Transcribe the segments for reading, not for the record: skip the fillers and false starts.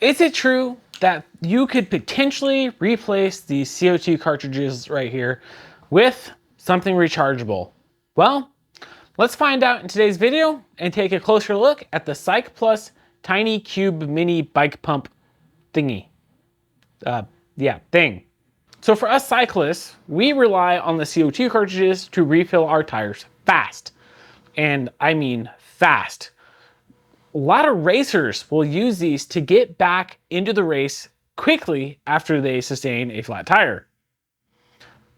Is it true that you could potentially replace these CO2 cartridges right here with something rechargeable? Well, let's find out in today's video and take a closer look at the CycPlus Tiny Cube Mini Bike Pump thingy. Thing. So for us cyclists, we rely on the CO2 cartridges to refill our tires fast. And I mean fast. A lot of racers will use these to get back into the race quickly after they sustain a flat tire.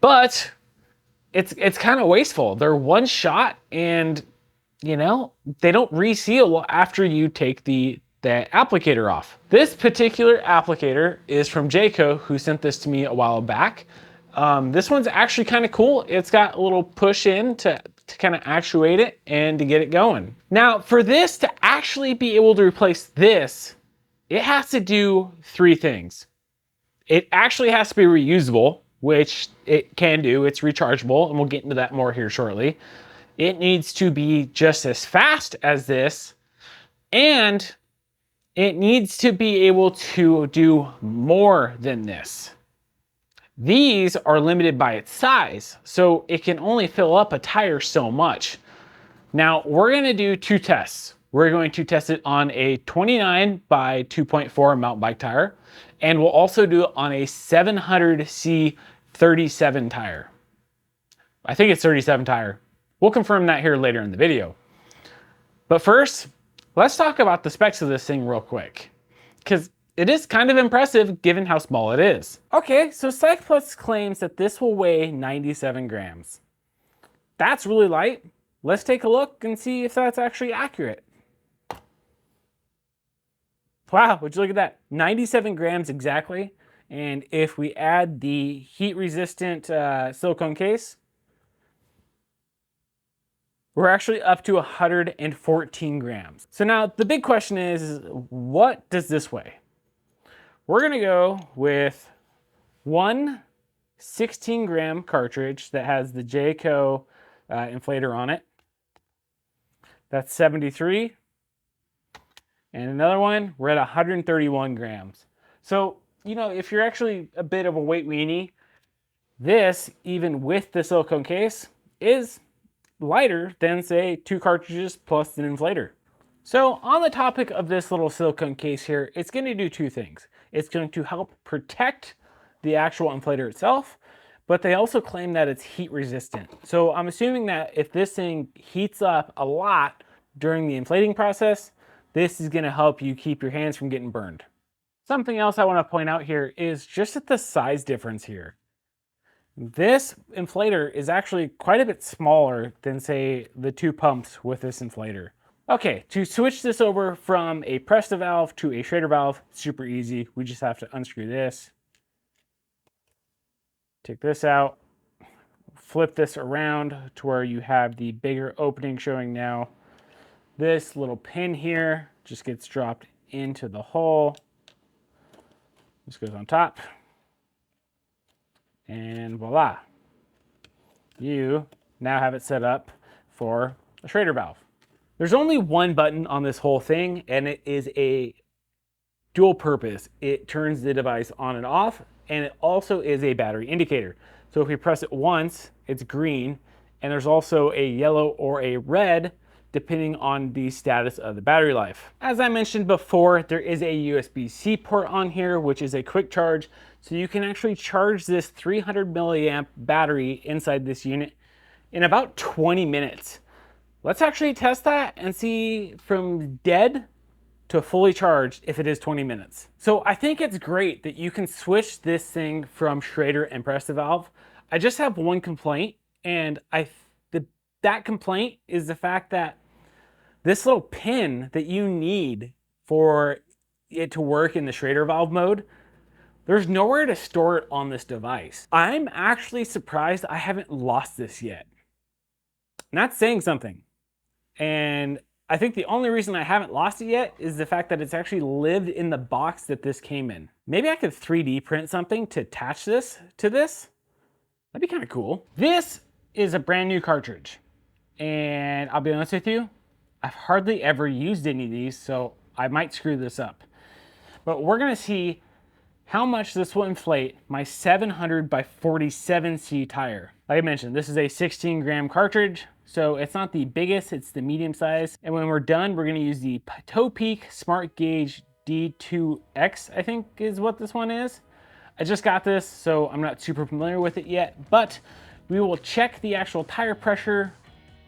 But it's kind of wasteful. They're one shot and they don't reseal after you take the applicator off. This particular applicator is from Jayco, who sent this to me a while back. This one's actually kind of cool. It's got a little push in to kind of actuate it and to get it going. Now, for this to actually be able to replace this, it has to do three things. It actually has to be reusable, which it can do. It's rechargeable, and we'll get into that more here shortly. It needs to be just as fast as this, and it needs to be able to do more than this. These are limited by its size, so it can only fill up a tire so much. Now, we're going to do two tests. We're going to test it on a 29 by 2.4 mountain bike tire, and we'll also do it on a 700C 37 tire. I think it's 37 tire. We'll confirm that here later in the video. But first, let's talk about the specs of this thing real quick, because it is kind of impressive given how small it is. Okay, so CycPlus claims that this will weigh 97 grams. That's really light. Let's take a look and see if that's actually accurate. Wow, would you look at that? 97 grams exactly. And if we add the heat-resistant silicone case, we're actually up to 114 grams. So now the big question is, what does this weigh? We're gonna go with one 16-gram cartridge that has the Jayco inflator on it. That's 73. And another one, we're at 131 grams. So, if you're actually a bit of a weight weenie, this, even with the silicone case, is lighter than, say, two cartridges plus an inflator. So on the topic of this little silicone case here, it's going to do two things. It's going to help protect the actual inflator itself, but they also claim that it's heat resistant. So I'm assuming that if this thing heats up a lot during the inflating process, this is going to help you keep your hands from getting burned. Something else I want to point out here is just at the size difference here. This inflator is actually quite a bit smaller than, say, the two pumps with this inflator. Okay, to switch this over from a Presta valve to a Schrader valve, super easy. We just have to unscrew this, take this out, flip this around to where you have the bigger opening showing now. This little pin here just gets dropped into the hole. This goes on top. And voila. You now have it set up for a Schrader valve. There's only one button on this whole thing, and it is a dual purpose. It turns the device on and off, and it also is a battery indicator. So if we press it once, it's green, and there's also a yellow or a red depending on the status of the battery life. As I mentioned before, there is a USB-C port on here, which is a quick charge. So you can actually charge this 300 milliamp battery inside this unit in about 20 minutes. Let's actually test that and see from dead to fully charged if it is 20 minutes. So I think it's great that you can switch this thing from Schrader and Presta valve. I just have one complaint, and that complaint is the fact that this little pin that you need for it to work in the Schrader valve mode, there's nowhere to store it on this device. I'm actually surprised I haven't lost this yet. And that's saying something. And I think the only reason I haven't lost it yet is the fact that it's actually lived in the box that this came in. Maybe I could 3D print something to attach this to this. That'd be kind of cool. This is a brand new cartridge. And I'll be honest with you, I've hardly ever used any of these, so I might screw this up. but we're gonna see how much this will inflate my 700 by 47C tire. Like I mentioned, this is a 16 gram cartridge, so it's not the biggest, it's the medium size. And when we're done, we're gonna use the Topeak Smart Gauge D2X, I think is what this one is. I just got this, so I'm not super familiar with it yet, but we will check the actual tire pressure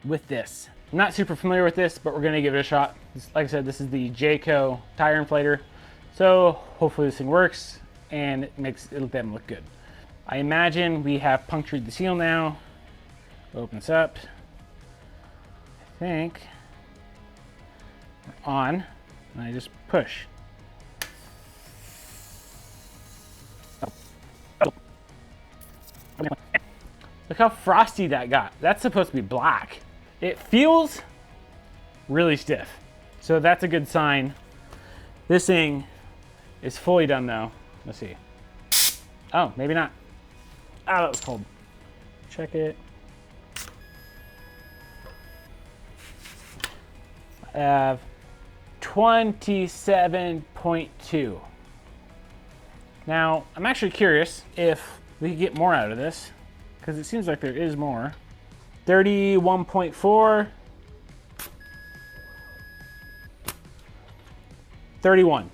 with this. I'm not super familiar with this, but we're gonna give it a shot. Like I said, this is the Jayco tire inflator. So hopefully this thing works and it makes them look good. I imagine we have punctured the seal now. Opens up. I think we're on, and I just push. Look how frosty that got. That's supposed to be black. It feels really stiff. So that's a good sign. This thing is fully done though. Let's see. Oh, maybe not. Oh, that was cold. Check it. I have 27.2. Now, I'm actually curious if we could get more out of this, because it seems like there is more. 31.4. 31.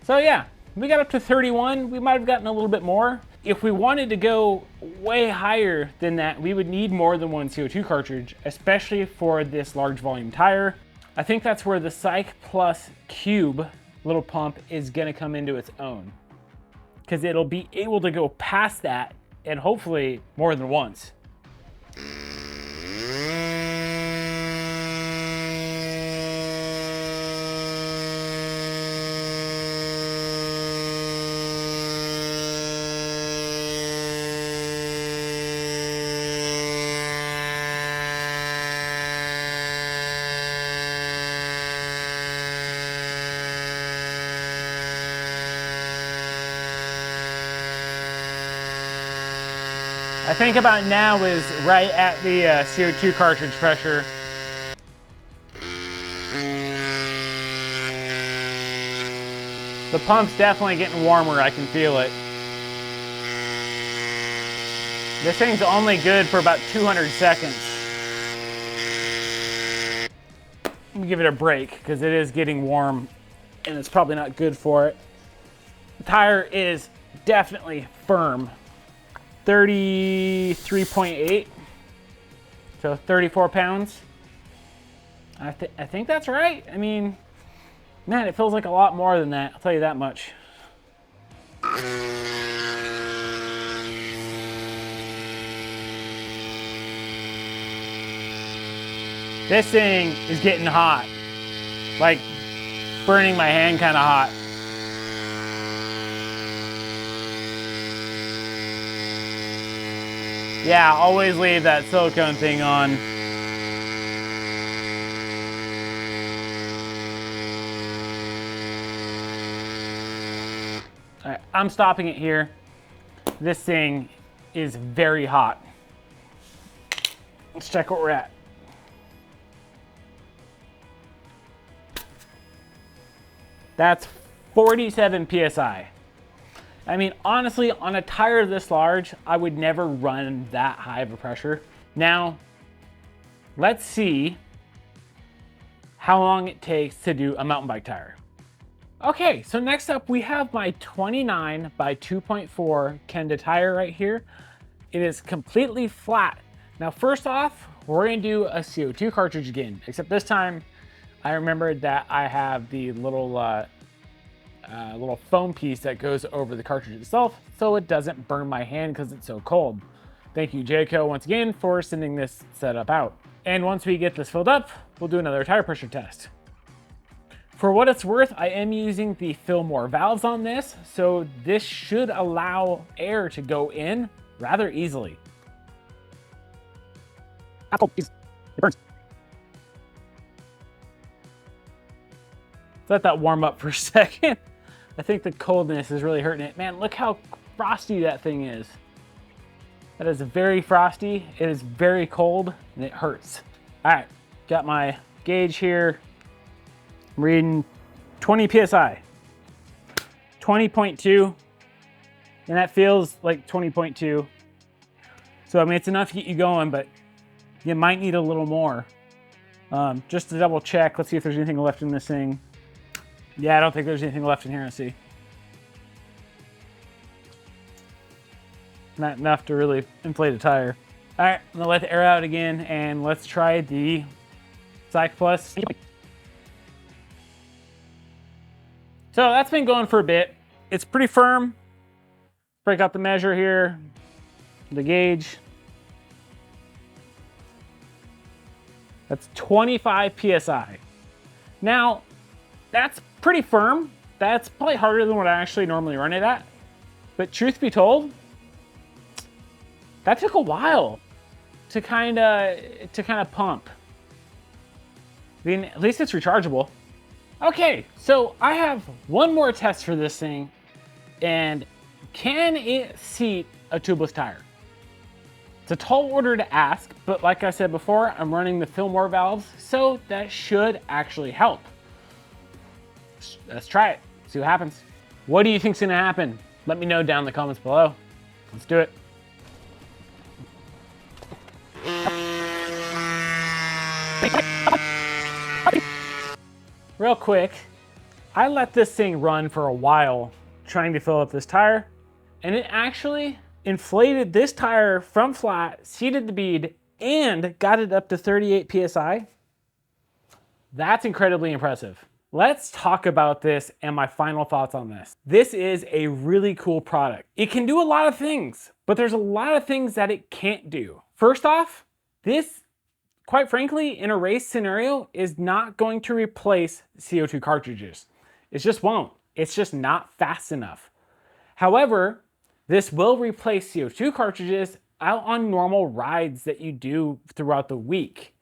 So yeah, we got up to 31. We might have gotten a little bit more. If we wanted to go way higher than that, we would need more than one CO2 cartridge, especially for this large volume tire. I think that's where the Cyc Plus Cube little pump is gonna come into its own, because it'll be able to go past that and hopefully more than once. I think about now is right at the CO2 cartridge pressure. The pump's definitely getting warmer, I can feel it. This thing's only good for about 200 seconds. Let me give it a break because it is getting warm and it's probably not good for it. The tire is definitely firm. 33.8, so 34 pounds. I think that's right. I mean, man, it feels like a lot more than that, I'll tell you that much. This thing is getting hot, like burning my hand kind of hot. Yeah, always leave that silicone thing on. All right, I'm stopping it here. This thing is very hot. Let's check what we're at. That's 47 PSI. I mean, honestly, on a tire this large, I would never run that high of a pressure. Now, let's see how long it takes to do a mountain bike tire. Okay, so next up we have my 29 by 2.4 Kenda tire right here. It is completely flat. Now, first off, we're gonna do a CO2 cartridge again, except this time I remembered that I have the little little foam piece that goes over the cartridge itself so it doesn't burn my hand because it's so cold. Thank you, Jayco, once again for sending this setup out. And once we get this filled up, we'll do another tire pressure test. For what it's worth, I am using the Fillmore valves on this, so this should allow air to go in rather easily. Oh, it burns. Let that warm up for a second. I think the coldness is really hurting it. Man, look how frosty that thing is. That is very frosty. It is very cold and it hurts. All right, got my gauge here. I'm reading 20 PSI. 20.2, and that feels like 20.2. So, I mean, it's enough to get you going, but you might need a little more. Just to double check, let's see if there's anything left in this thing. Yeah, I don't think there's anything left in here. Let's see. Not enough to really inflate a tire. All right, I'm gonna let the air out again, and let's try the Cyclus. So that's been going for a bit. It's pretty firm. Break out the measure here, the gauge. That's 25 PSI. Now, that's pretty firm. That's probably harder than what I actually normally run it at. But truth be told, that took a while to kind of pump. I mean, at least it's rechargeable. Okay, so I have one more test for this thing, and can it seat a tubeless tire? It's a tall order to ask, but like I said before, I'm running the Fillmore valves, so that should actually help. Let's try it, see what happens. What do you think's gonna happen? Let me know down in the comments below. Let's do it. Real quick, I let this thing run for a while trying to fill up this tire, and it actually inflated this tire from flat, seated the bead, and got it up to 38 PSI. That's incredibly impressive. Let's talk about this and my final thoughts on this. This is a really cool product. It can do a lot of things, but there's a lot of things that it can't do. First off, this, quite frankly, in a race scenario, is not going to replace CO2 cartridges. It just won't. It's just not fast enough. However, this will replace CO2 cartridges out on normal rides that you do throughout the week.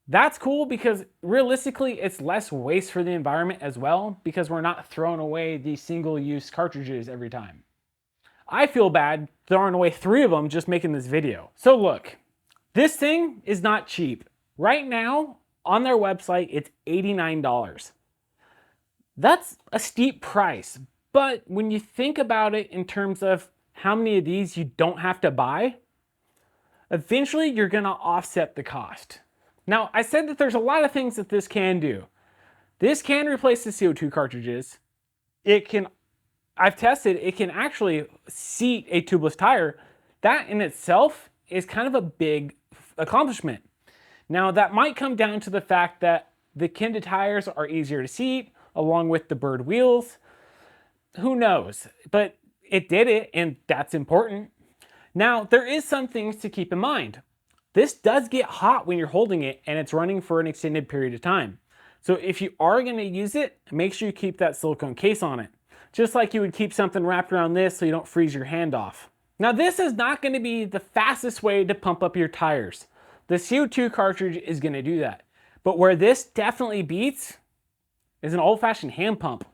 That's cool because realistically, it's less waste for the environment as well, because we're not throwing away these single-use cartridges every time. I feel bad throwing away 3 of them just making this video. So look, this thing is not cheap. Right now, on their website, it's $89. That's a steep price, but when you think about it in terms of how many of these you don't have to buy, eventually you're gonna offset the cost. Now, I said that there's a lot of things that this can do. This can replace the CO2 cartridges. I've tested, it can actually seat a tubeless tire. That in itself is kind of a big accomplishment. Now, that might come down to the fact that the Kenda tires are easier to seat, along with the Bird wheels. Who knows? But it did it, and that's important. Now, there is some things to keep in mind. This does get hot when you're holding it and it's running for an extended period of time. So if you are going to use it, make sure you keep that silicone case on it. Just like you would keep something wrapped around this so you don't freeze your hand off. Now, this is not going to be the fastest way to pump up your tires. The CO2 cartridge is going to do that. But where this definitely beats is an old-fashioned hand pump.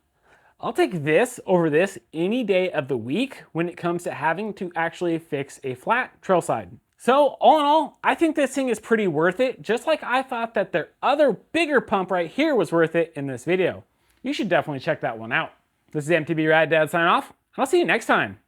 I'll take this over this any day of the week when it comes to having to actually fix a flat trail side. So all in all, I think this thing is pretty worth it, just like I thought that their other bigger pump right here was worth it in this video. You should definitely check that one out. This is MTB Rad Dad signing off. I'll see you next time.